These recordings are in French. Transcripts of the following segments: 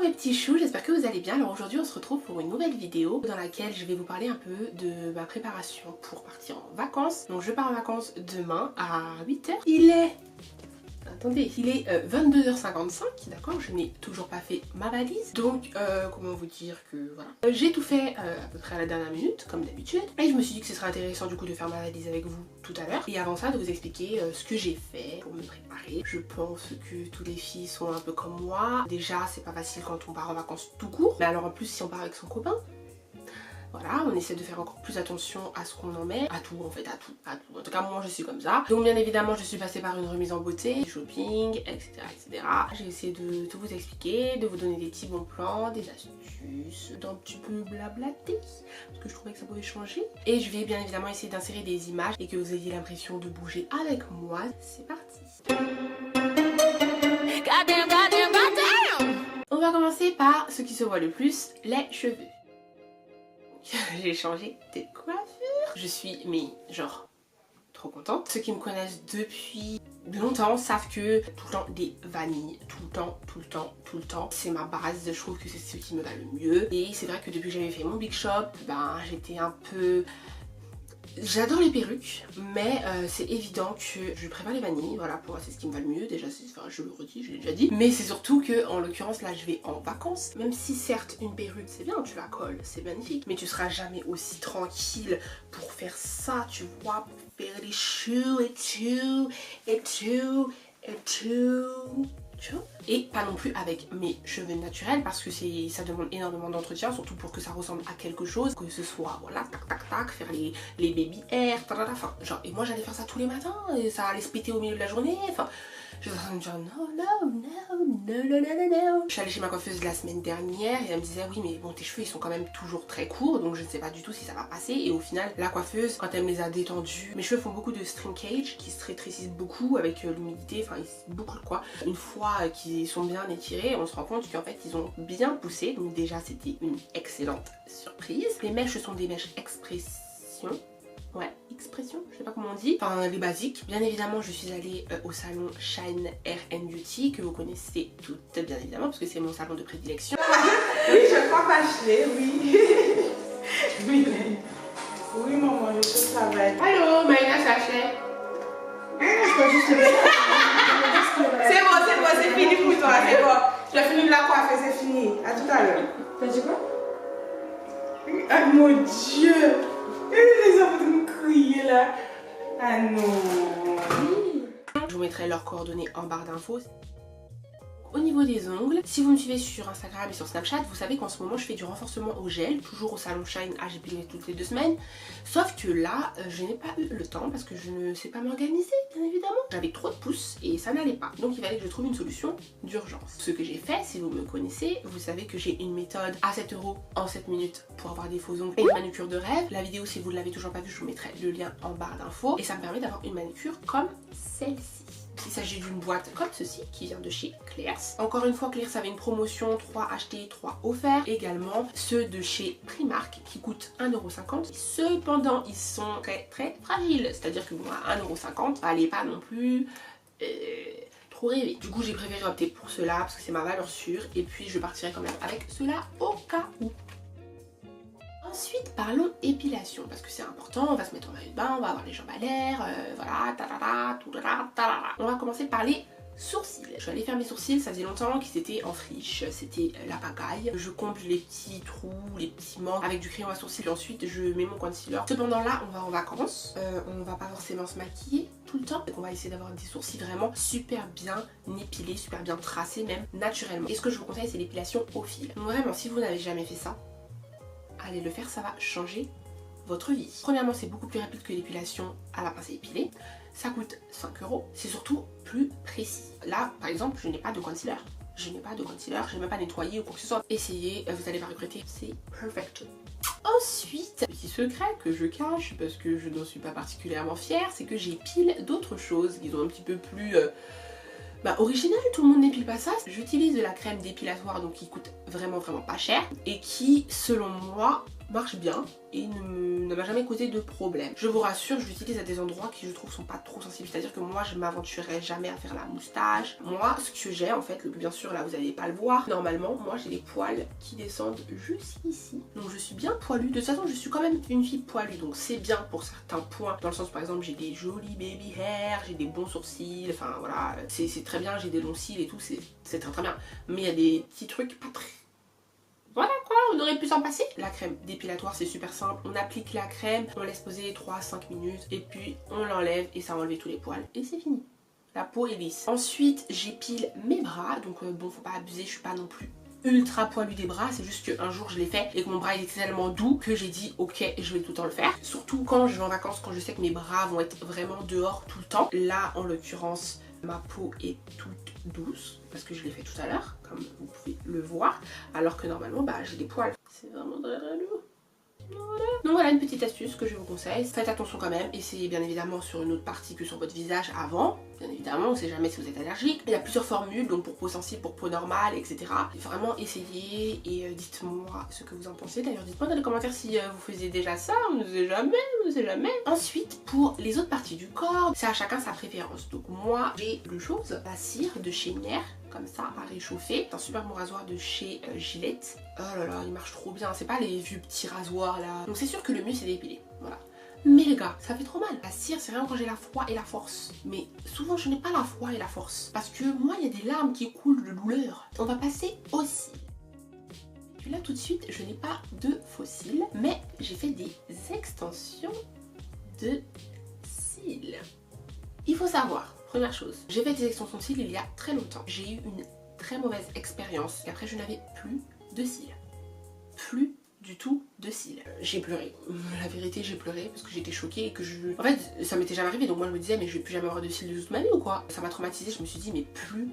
Coucou mes petits choux, j'espère que vous allez bien. Alors aujourd'hui on se retrouve pour une nouvelle vidéo dans laquelle je vais vous parler un peu de ma préparation pour partir en vacances. Donc je pars en vacances demain à 8h. Il est 22h55, d'accord, je n'ai toujours pas fait ma valise. Donc comment vous dire que voilà. J'ai tout fait à peu près à la dernière minute, comme d'habitude. Et je me suis dit que ce serait intéressant du coup de faire ma valise avec vous tout à l'heure. Et avant ça de vous expliquer ce que j'ai fait pour me préparer. Je pense que toutes les filles sont un peu comme moi. Déjà c'est pas facile quand on part en vacances tout court. Mais alors en plus si on part avec son copain. Voilà, on essaie de faire encore plus attention à ce qu'on en met, à tout en fait, à tout. En tout cas moi je suis comme ça. Donc bien évidemment je suis passée par une remise en beauté, du shopping, etc. etc. J'ai essayé de tout vous expliquer, de vous donner des petits bons plans, des astuces, d'un petit peu blablater, parce que je trouvais que ça pouvait changer. Et je vais bien évidemment essayer d'insérer des images et que vous ayez l'impression de bouger avec moi. C'est parti. On va commencer par ce qui se voit le plus, les cheveux. J'ai changé de coiffure. Je suis, mais genre, trop contente. Ceux qui me connaissent depuis longtemps savent que tout le temps des vanilles, tout le temps, c'est ma base. Je trouve que c'est ce qui me va le mieux. Et c'est vrai que depuis que j'avais fait mon big shop, ben j'étais un peu... J'adore les perruques, mais c'est évident que je préfère les vanilles, voilà, pour moi c'est ce qui me va le mieux, déjà, enfin, je le redis, je l'ai déjà dit. Mais c'est surtout que, en l'occurrence, là je vais en vacances, même si certes une perruque c'est bien, tu la colles, c'est magnifique, mais tu seras jamais aussi tranquille pour faire ça, tu vois, pour faire les cheveux et tout. Et pas non plus avec mes cheveux naturels parce que ça demande énormément d'entretien, surtout pour que ça ressemble à quelque chose, que ce soit voilà tac, faire les baby hair, enfin genre, et moi j'allais faire ça tous les matins et ça allait se péter au milieu de la journée, enfin je suis en train de me dire non. Je suis allée chez ma coiffeuse la semaine dernière et elle me disait oui mais bon tes cheveux ils sont quand même toujours très courts donc je ne sais pas du tout si ça va passer. Et au final la coiffeuse quand elle me les a détendus, mes cheveux font beaucoup de shrinkage qui se rétrécissent beaucoup avec l'humidité, enfin ils bouclent quoi. Une fois qu'ils sont bien étirés on se rend compte qu'en fait ils ont bien poussé, donc déjà c'était une excellente surprise. Les mèches sont des mèches expression. Ouais, expression, je sais pas comment on dit. Enfin, les basiques. Bien évidemment, je suis allée au salon Shine Hair and Beauty, que vous connaissez toutes, bien évidemment, parce que c'est mon salon de prédilection. Oui, je crois m'acheter, oui. Oui, maman, je sais que ça va être. Allô, Maïna Sachet. C'est bon, c'est fini pour toi, c'est bon. Tu as fini de la coiffer, c'est fini. À tout à l'heure. T'as dit quoi? Ah mon Dieu! Les enfants vont me crier là. Ah non. Je vous mettrai leurs coordonnées en barre d'infos. Au niveau des ongles, si vous me suivez sur Instagram et sur Snapchat, vous savez qu'en ce moment je fais du renforcement au gel, toujours au salon Shine, j'épile toutes les 2 semaines. Sauf que là, je n'ai pas eu le temps parce que je ne sais pas m'organiser, bien évidemment. J'avais trop de pouces et ça n'allait pas. Donc il fallait que je trouve une solution d'urgence. Ce que j'ai fait, si vous me connaissez, vous savez que j'ai une méthode à 7 € en 7 minutes pour avoir des faux ongles et une manucure de rêve. La vidéo, si vous ne l'avez toujours pas vue, je vous mettrai le lien en barre d'infos. Et ça me permet d'avoir une manucure comme celle-ci. Il s'agit d'une boîte comme ceci qui vient de chez Claire's. Encore une fois, Claire's avait une promotion 3 achetés, 3 offerts. Également ceux de chez Primark qui coûtent 1,50 €. Cependant, ils sont très fragiles. C'est-à-dire que bon, à 1,50 €, allez pas non plus trop rêver. Du coup, j'ai préféré opter pour cela parce que c'est ma valeur sûre. Et puis, je partirai quand même avec cela au cas où. Ensuite, parlons épilation, parce que c'est important, on va se mettre en maillot de bain, on va avoir les jambes à l'air, voilà, on va commencer par les sourcils. Je suis allée faire mes sourcils, ça faisait longtemps qu'ils étaient en friche, c'était la pagaille. Je comble les petits trous, les petits manques avec du crayon à sourcils, et ensuite je mets mon concealer. Cependant là, on va en vacances, on va pas forcément se maquiller tout le temps, donc on va essayer d'avoir des sourcils vraiment super bien épilés, super bien tracés même naturellement. Et ce que je vous conseille, c'est l'épilation au fil. Donc vraiment, si vous n'avez jamais fait ça, allez le faire, ça va changer votre vie. Premièrement, c'est beaucoup plus rapide que l'épilation à la pince à épiler. Ça coûte 5 €. C'est surtout plus précis. Là, par exemple, je n'ai pas de concealer. Je n'ai même pas nettoyé ou quoi que ce soit. Essayez, vous allez pas regretter, c'est perfect. Ensuite, petit secret que je cache parce que je n'en suis pas particulièrement fière, c'est que j'épile d'autres choses qui sont un petit peu plus... original, tout le monde n'épile pas ça. J'utilise de la crème dépilatoire donc qui coûte vraiment pas cher et qui selon moi marche bien et ne m'a jamais causé de problème. Je vous rassure, je l'utilise à des endroits qui je trouve sont pas trop sensibles, c'est-à-dire que moi je m'aventurerai jamais à faire la moustache. Moi ce que j'ai en fait, bien sûr là vous n'allez pas le voir, normalement moi j'ai des poils qui descendent jusqu'ici. Donc je suis bien poilue, de toute façon je suis quand même une fille poilue, donc c'est bien pour certains points, dans le sens par exemple j'ai des jolis baby hair, j'ai des bons sourcils, enfin voilà, c'est très bien, j'ai des longs cils et tout, c'est très bien. Mais il y a des petits trucs pas très... Voilà quoi, on aurait pu s'en passer. La crème dépilatoire c'est super simple, on applique la crème, on laisse poser 3 à 5 minutes et puis on l'enlève et ça va enlever tous les poils et c'est fini. La peau est lisse. Ensuite j'épile mes bras, donc bon faut pas abuser, je suis pas non plus ultra poilue des bras, c'est juste qu'un jour je l'ai fait et que mon bras il était tellement doux que j'ai dit ok je vais tout le temps le faire. Surtout quand je vais en vacances, quand je sais que mes bras vont être vraiment dehors tout le temps. Là en l'occurrence ma peau est toute douce parce que je l'ai fait tout à l'heure, comme vous pouvez le voir, alors que normalement bah j'ai des poils. C'est vraiment très lourd. Voilà. Donc voilà une petite astuce que je vous conseille. Faites attention quand même, essayez bien évidemment sur une autre partie que sur votre visage avant. Bien évidemment, on ne sait jamais si vous êtes allergique. Il y a plusieurs formules, donc pour peau sensible, pour peau normale, etc. Vraiment essayez et dites-moi ce que vous en pensez. D'ailleurs dites-moi dans les commentaires si vous faisiez déjà ça, on ne sait jamais, on ne sait jamais. Ensuite pour les autres parties du corps, c'est à chacun sa préférence. Donc moi j'ai le chose, la cire de chez Nair, comme ça à réchauffer. C'est un super bon rasoir de chez Gillette. Oh là là, il marche trop bien. C'est pas les vieux petits rasoirs là. Donc c'est sûr que le mieux c'est d'épiler. Voilà. Mais les gars, ça fait trop mal. La cire, c'est vraiment quand j'ai la foi et la force. Mais souvent, je n'ai pas la foi et la force. Parce que moi, il y a des larmes qui coulent de douleur. On va passer aux cils. Puis là, tout de suite, je n'ai pas de faux cils. Mais j'ai fait des extensions de cils. Il faut savoir, première chose, j'ai fait des extensions de cils il y a très longtemps. J'ai eu une très mauvaise expérience. Et après, je n'avais plus de cils. Plus du tout de cils. J'ai pleuré. La vérité, j'ai pleuré parce que j'étais choquée et que je... En fait, ça m'était jamais arrivé, donc moi je me disais mais je vais plus jamais avoir de cils de toute ma vie ou quoi. Ça m'a traumatisée, je me suis dit mais plus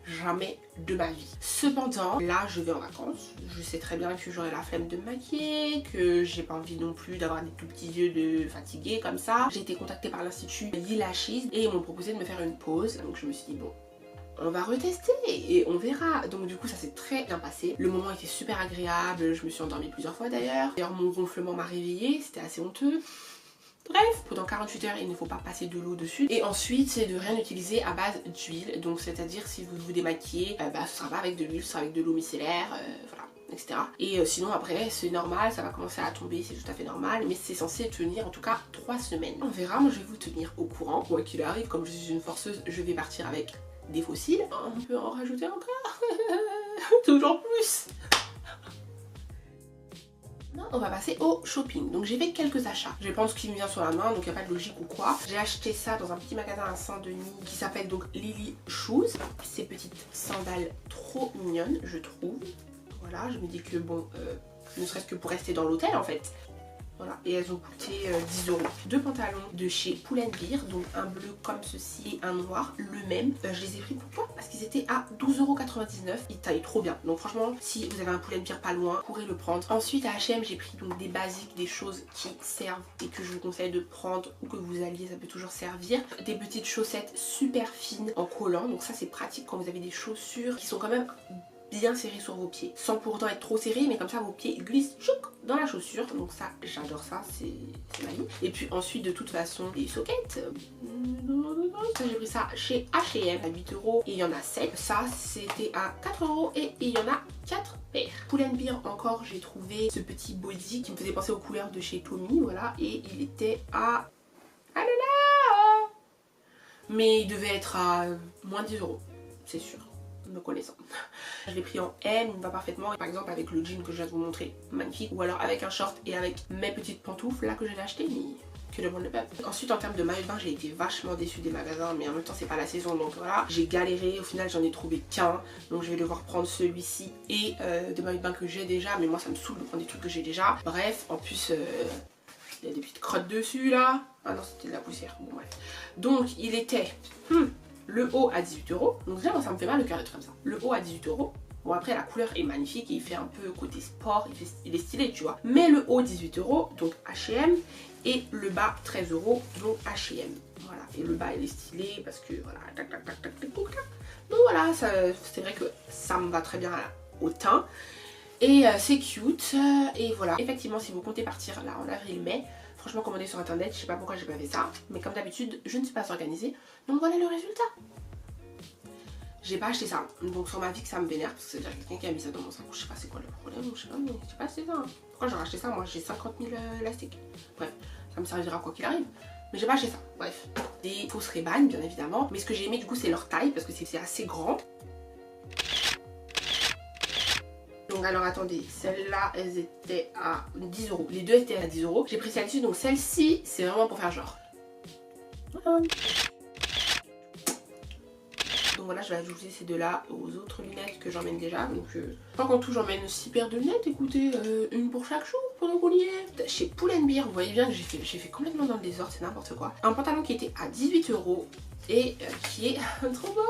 jamais de ma vie. Cependant, là je vais en vacances, je sais très bien que j'aurai la flemme de me maquiller, que j'ai pas envie non plus d'avoir des tout petits yeux de fatiguée comme ça. J'ai été contactée par l'institut Lilashes et ils m'ont proposé de me faire une pause, donc je me suis dit bon, on va retester et on verra. Donc du coup ça s'est très bien passé. Le moment était super agréable, je me suis endormie plusieurs fois d'ailleurs. D'ailleurs mon gonflement m'a réveillée, c'était assez honteux. Bref, pendant 48 heures il ne faut pas passer de l'eau dessus. Et ensuite c'est de rien utiliser à base d'huile. Donc c'est à dire si vous vous démaquillez, ce sera pas avec de l'huile, ce sera avec de l'eau micellaire, voilà, etc. Et sinon après c'est normal, ça va commencer à tomber, c'est tout à fait normal. Mais c'est censé tenir en tout cas 3 semaines. On verra, moi je vais vous tenir au courant. Quoi qu'il arrive, comme je suis une forceuse, je vais partir avec des fossiles. On peut en rajouter encore. Toujours plus. Non, on va passer au shopping. Donc j'ai fait quelques achats. Je vais prendre ce qui me vient sur la main, donc il n'y a pas de logique ou quoi. J'ai acheté ça dans un petit magasin à Saint-Denis qui s'appelle donc Lily Shoes. Ces petites sandales trop mignonnes, je trouve. Voilà, je me dis que bon, ne serait-ce que pour rester dans l'hôtel en fait. Voilà, et elles ont coûté 10 €. Deux pantalons de chez Pull&Bear, donc un bleu comme ceci et un noir, le même. Je les ai pris pourquoi? Parce qu'ils étaient à 12,99 €. Ils taillent trop bien. Donc franchement, si vous avez un Pull&Bear pas loin, vous pourrez le prendre. Ensuite à H&M, j'ai pris donc des basiques, des choses qui servent et que je vous conseille de prendre ou que vous alliez, ça peut toujours servir. Des petites chaussettes super fines en collant. Donc ça c'est pratique quand vous avez des chaussures qui sont quand même bien serré sur vos pieds, sans pour autant être trop serré, mais comme ça vos pieds glissent dans la chaussure. Donc ça, j'adore ça, c'est ma vie. Et puis ensuite de toute façon des sockets. Ça j'ai pris ça chez H&M à 8 € et il y en a 7. Ça c'était à 4 € et il y en a 4 paires. Pull&Bear encore, j'ai trouvé ce petit body qui me faisait penser aux couleurs de chez Tommy, voilà, et il était à... Ah là là, mais il devait être à moins 10 €, c'est sûr, me connaissant. Je l'ai pris en M, il me va parfaitement, par exemple avec le jean que je viens de vous montrer, magnifique, ou alors avec un short et avec mes petites pantoufles là que j'avais acheté, mais que demande le peuple. Ensuite en termes de maillot de bain, j'ai été vachement déçue des magasins, mais en même temps c'est pas la saison, donc voilà, j'ai galéré, au final j'en ai trouvé qu'un, donc je vais devoir prendre celui-ci et des maillots de bain que j'ai déjà, mais moi ça me saoule de prendre des trucs que j'ai déjà. Bref, en plus il y a des petites crottes dessus là, ah non c'était de la poussière, bon bref. Donc il était... le haut à 18 €, donc déjà moi ça me fait mal le cœur d'être comme ça. Le haut à 18 €, bon après la couleur est magnifique et il fait un peu côté sport, il est stylé tu vois. Mais le haut 18 €, donc H&M, et le bas 13 €, donc H&M. Voilà, et le bas il est stylé parce que voilà, tac tac tac tac tac tac tac. Donc voilà, c'est vrai que ça me va très bien au teint. Et c'est cute. Et voilà. Effectivement, si vous comptez partir là en avril-mai, franchement commandez sur internet. Je sais pas pourquoi j'ai pas fait ça. Mais comme d'habitude, je ne suis pas organisée. Donc voilà le résultat. J'ai pas acheté ça. Donc sur ma vie que ça me vénère. Parce que c'est déjà quelqu'un qui a mis ça dans mon sac. Je sais pas c'est quoi le problème. Je sais pas, mais j'ai pas acheté ça. Pourquoi j'aurais acheté ça? Moi j'ai 50 000 élastiques. Bref, ça me servira quoi qu'il arrive. Mais j'ai pas acheté ça. Bref. Des fausses Ray-Ban bien évidemment. Mais ce que j'ai aimé du coup c'est leur taille. Parce que c'est assez grand. Donc alors attendez, celles-là elles étaient à 10 €. Les deux étaient à 10 €. J'ai pris celle-ci, donc celle-ci c'est vraiment pour faire genre. Donc voilà, je vais ajouter ces deux-là aux autres lunettes que j'emmène déjà. Donc je crois qu'en tout j'emmène 6 paires de lunettes, écoutez, une pour chaque jour pendant qu'on y est. Chez Pull&Bear, vous voyez bien que j'ai fait complètement dans le désordre, c'est n'importe quoi. Un pantalon qui était à 18 € et qui est trop beau.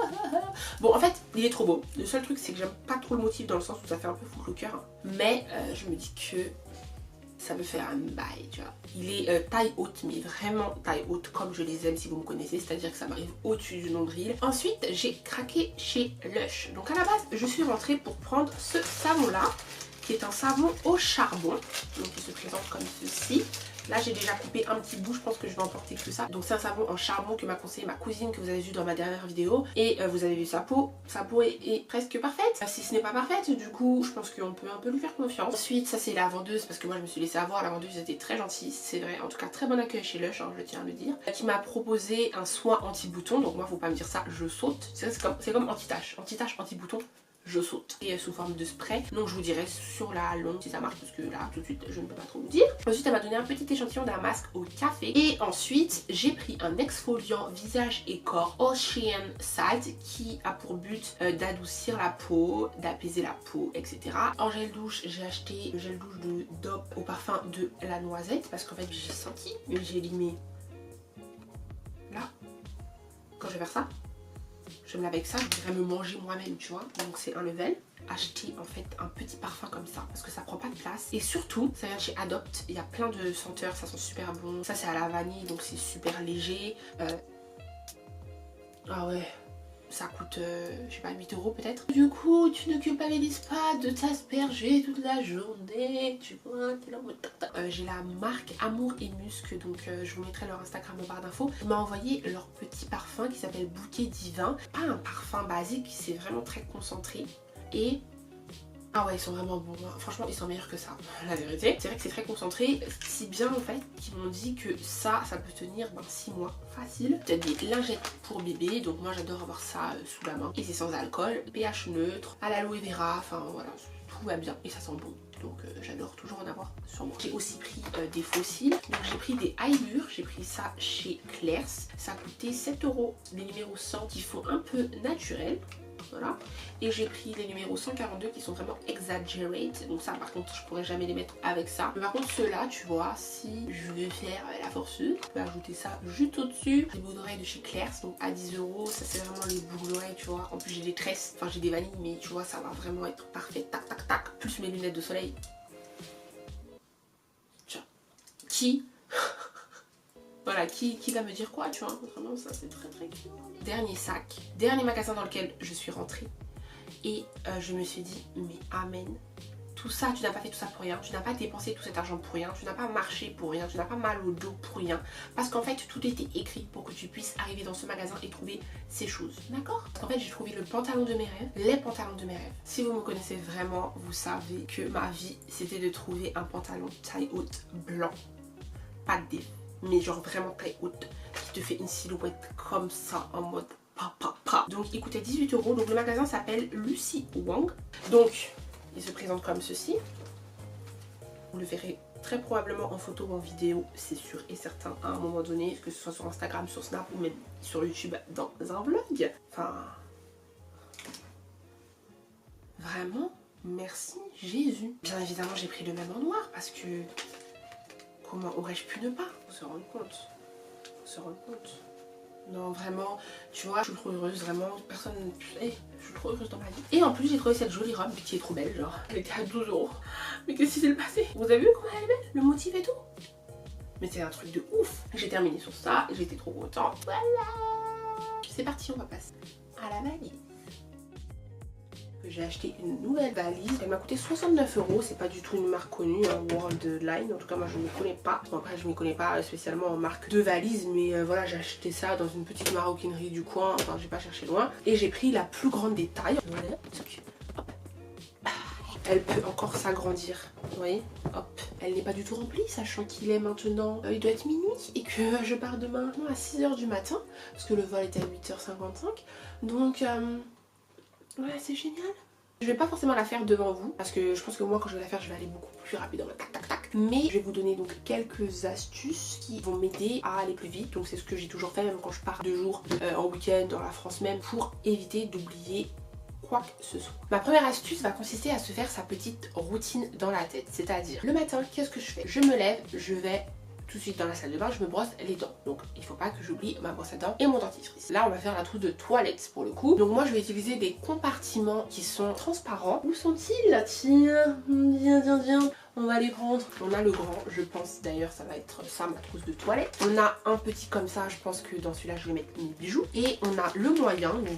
Bon en fait il est trop beau. Le seul truc c'est que j'aime pas trop le motif dans le sens où ça fait un peu Footlocker. Mais je me dis que ça peut faire un bail, tu vois. Il est taille haute, mais vraiment taille haute comme je les aime si vous me connaissez, c'est-à-dire que ça m'arrive au-dessus du nombril. Ensuite j'ai craqué chez Lush. Donc à la base je suis rentrée pour prendre ce savon là qui est un savon au charbon. Donc il se présente comme ceci. Là j'ai déjà coupé un petit bout, je pense que je vais emporter que ça. Donc c'est un savon en charbon que m'a conseillé ma cousine que vous avez vu dans ma dernière vidéo. Et vous avez vu sa peau est presque parfaite. Si ce n'est pas parfaite, du coup je pense qu'on peut un peu lui faire confiance. Ensuite ça c'est la vendeuse, parce que moi je me suis laissée avoir, la vendeuse était très gentille, c'est vrai, en tout cas très bon accueil chez Lush, hein, je tiens à le dire. Qui m'a proposé un soin anti-bouton, donc moi faut pas me dire ça, je saute. C'est comme anti-tache, anti-bouton. Je saute. Et sous forme de spray. Donc je vous dirai sur la longue si ça marche parce que là tout de suite je ne peux pas trop vous dire. Ensuite elle m'a donné un petit échantillon d'un masque au café. Et ensuite j'ai pris un exfoliant visage et corps Ocean Salt qui a pour but d'adoucir la peau, d'apaiser la peau, etc. En gel douche j'ai acheté le gel douche de Dove au parfum de la noisette parce qu'en fait j'ai senti que j'ai limé là quand je vais faire ça. Je me lave avec ça, je voudrais me manger moi-même, tu vois. Donc c'est un level. Acheter en fait un petit parfum comme ça parce que ça prend pas de place. Et surtout, ça vient de chez Adopt. Il y a plein de senteurs, ça sent super bon. Ça c'est à la vanille, donc c'est super léger. Ah ouais, ça coûte, je sais pas, 8 € peut-être. Du coup, tu ne culpabilises pas de t'asperger toute la journée, tu vois. J'ai la marque Amour et Musc, donc je vous mettrai leur Instagram en barre d'infos. Ils m'ont envoyé leur petit parfum qui s'appelle Bouquet Divin. Pas un parfum basique, c'est vraiment très concentré. Et ah ouais, ils sont vraiment bons, franchement ils sont meilleurs que ça, la vérité. C'est vrai que c'est très concentré, si bien en fait qu'ils m'ont dit que ça peut tenir 6 mois facile. Peut-être des lingettes pour bébé, donc moi j'adore avoir ça sous la main. Et c'est sans alcool, pH neutre, à l'aloe vera, enfin voilà, tout va bien et ça sent bon. Donc j'adore toujours en avoir sur moi. J'ai aussi pris des fossiles, donc j'ai pris des Aibur, j'ai pris ça chez Claire's. Ça a coûté 7 €, les numéros 100 qui font un peu naturel. Voilà. Et j'ai pris les numéros 142 qui sont vraiment exaggerate. Donc ça par contre je pourrais jamais les mettre avec ça. Mais par contre ceux-là tu vois, si je veux faire la forceuse, je peux ajouter ça juste au-dessus. Les boucles d'oreilles de chez Claire's, donc à 10 €. Ça c'est vraiment les boucles d'oreilles tu vois. En plus j'ai des tresses, enfin j'ai des vanilles mais tu vois ça va vraiment être parfait. Tac tac tac. Plus mes lunettes de soleil. Tiens. Qui voilà, qui va me dire quoi, tu vois. Vraiment, ça c'est très très cool. Dernier sac, dernier magasin dans lequel je suis rentrée. Et je me suis dit, mais amen. Tout ça, tu n'as pas fait tout ça pour rien. Tu n'as pas dépensé tout cet argent pour rien. Tu n'as pas marché pour rien. Tu n'as pas mal au dos pour rien. Parce qu'en fait, tout était écrit pour que tu puisses arriver dans ce magasin et trouver ces choses. D'accord? Parce qu'en fait, j'ai trouvé le pantalon de mes rêves. Les pantalons de mes rêves. Si vous me connaissez vraiment, vous savez que ma vie, c'était de trouver un pantalon taille haute blanc. Pas de défaut. Mais genre vraiment taille haute, qui te fait une silhouette comme ça en mode pa. Donc il coûtait 18 €. Donc le magasin s'appelle Lucy Wang. Donc il se présente comme ceci. Vous le verrez très probablement en photo ou en vidéo, c'est sûr et certain à un moment donné, que ce soit sur Instagram, sur Snap ou même sur YouTube dans un vlog. Enfin, vraiment, merci Jésus. Bien évidemment j'ai pris le même en noir parce que comment aurais-je pu ne pas se rendre compte? Se rendre compte. Non, vraiment, tu vois, je suis trop heureuse, vraiment, personne... Hey, je suis trop heureuse dans ma vie. Et en plus, j'ai trouvé cette jolie robe qui est trop belle, genre, elle était à 12 €. Mais qu'est-ce qui s'est passé? Vous avez vu comment elle est belle? Le motif et tout? Mais c'est un truc de ouf. J'ai terminé sur ça, et j'étais trop contente. Voilà. C'est parti, on va passer à la valise. j'ai acheté une nouvelle valise. Elle m'a coûté 69 €. C'est pas du tout une marque connue, hein, Worldline. En tout cas, moi je ne connais pas. Bon, après, je ne connais pas spécialement en marque de valise, mais voilà, j'ai acheté ça dans une petite maroquinerie du coin. Enfin, j'ai pas cherché loin. Et j'ai pris la plus grande des tailles. Voilà. Elle peut encore s'agrandir, vous voyez, hop. Elle n'est pas du tout remplie, sachant qu'il est maintenant, il doit être minuit et que je pars demain à 6 h du matin, parce que le vol était à 8 h 55. Donc, ouais, c'est génial. Je vais pas forcément la faire devant vous, parce que je pense que moi, quand je vais la faire, je vais aller beaucoup plus rapidement, tac, tac, tac. Mais je vais vous donner donc quelques astuces qui vont m'aider à aller plus vite. Donc c'est ce que j'ai toujours fait, même quand je pars 2 jours en week-end dans la France même, pour éviter d'oublier quoi que ce soit. Ma première astuce va consister à se faire sa petite routine dans la tête. C'est-à-dire, le matin, qu'est-ce que je fais? Je me lève, je vais tout de suite dans la salle de bain, je me brosse les dents. Donc il faut pas que j'oublie ma brosse à dents et mon dentifrice. Là on va faire la trousse de toilette pour le coup. Donc moi je vais utiliser des compartiments qui sont transparents. Où sont-ils? Tiens. On va les prendre. On a le grand, je pense d'ailleurs ça va être ça ma trousse de toilette. On a un petit comme ça, je pense que dans celui-là je vais mettre mes bijoux. Et on a le moyen, donc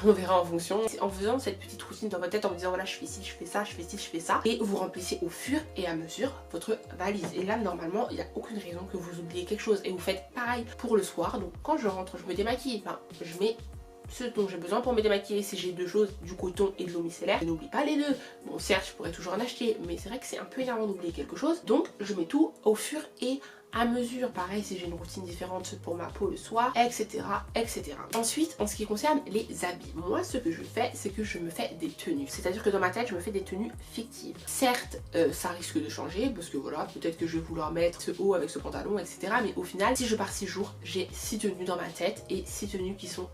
on verra en fonction. En faisant cette petite routine dans votre tête, en vous disant voilà je fais ci, je fais ça, je fais ci, je fais ça. Et vous remplissez au fur et à mesure votre valise. Et là normalement il n'y a aucune raison que vous oubliez quelque chose. Et vous faites pareil pour le soir. Donc quand je rentre, je me démaquille. Enfin, je mets ce dont j'ai besoin pour me démaquiller. Si j'ai deux choses, du coton et de l'eau micellaire, je n'oublie pas les deux. Bon certes je pourrais toujours en acheter, mais c'est vrai que c'est un peu énervant d'oublier quelque chose. Donc je mets tout au fur et à mesure. Pareil si j'ai une routine différente pour ma peau le soir, etc. etc. Ensuite en ce qui concerne les habits, moi ce que je fais c'est que je me fais des tenues. C'est à dire que dans ma tête je me fais des tenues fictives. Certes ça risque de changer parce que voilà peut-être que je vais vouloir mettre ce haut avec ce pantalon etc. Mais au final si je pars 6 jours j'ai 6 tenues dans ma tête et 6 tenues qui sont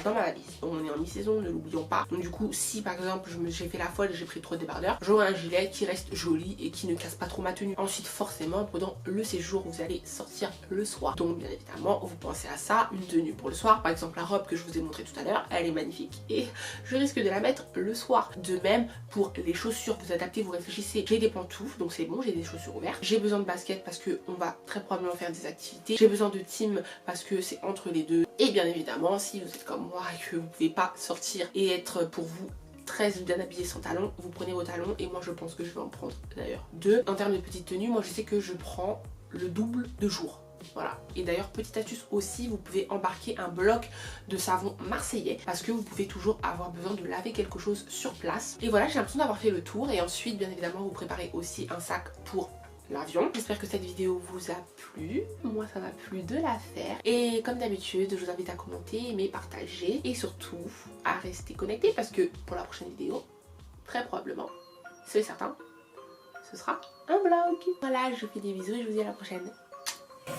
dans ma valise. On est en mi-saison, ne l'oublions pas. Donc du coup, si par exemple j'ai fait la folle et j'ai pris trop de débardeurs, j'aurai un gilet qui reste joli et qui ne casse pas trop ma tenue. Ensuite, forcément, pendant le séjour, vous allez sortir le soir. Donc bien évidemment, vous pensez à ça, une tenue pour le soir. Par exemple, la robe que je vous ai montrée tout à l'heure, elle est magnifique et je risque de la mettre le soir. De même, pour les chaussures, vous adaptez, vous réfléchissez. J'ai des pantoufles, donc c'est bon, j'ai des chaussures ouvertes. J'ai besoin de baskets parce que on va très probablement faire des activités. J'ai besoin de team parce que c'est entre les deux. Et bien évidemment, si vous êtes comme moi et que vous ne pouvez pas sortir et être pour vous très bien habillé sans talons, vous prenez vos talons et moi je pense que je vais en prendre d'ailleurs deux. En termes de petites tenues, moi je sais que je prends le double de jours. Voilà. Et d'ailleurs, petite astuce aussi, vous pouvez embarquer un bloc de savon marseillais parce que vous pouvez toujours avoir besoin de laver quelque chose sur place. Et voilà, j'ai l'impression d'avoir fait le tour et ensuite bien évidemment vous préparez aussi un sac pour l'avion. J'espère que cette vidéo vous a plu. Moi ça m'a plu de la faire. Et comme d'habitude, je vous invite à commenter, aimer, partager et surtout à rester connecté parce que pour la prochaine vidéo, très probablement, c'est certain, ce sera un vlog. Voilà, je vous fais des bisous et je vous dis à la prochaine.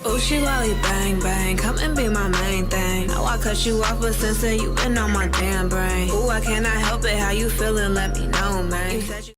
Oh, she lolly bang bang, come and be my main thing. Now I cut you off, but since then you been on my damn brain. Oh, I cannot help it, how you feeling? Let me know, man.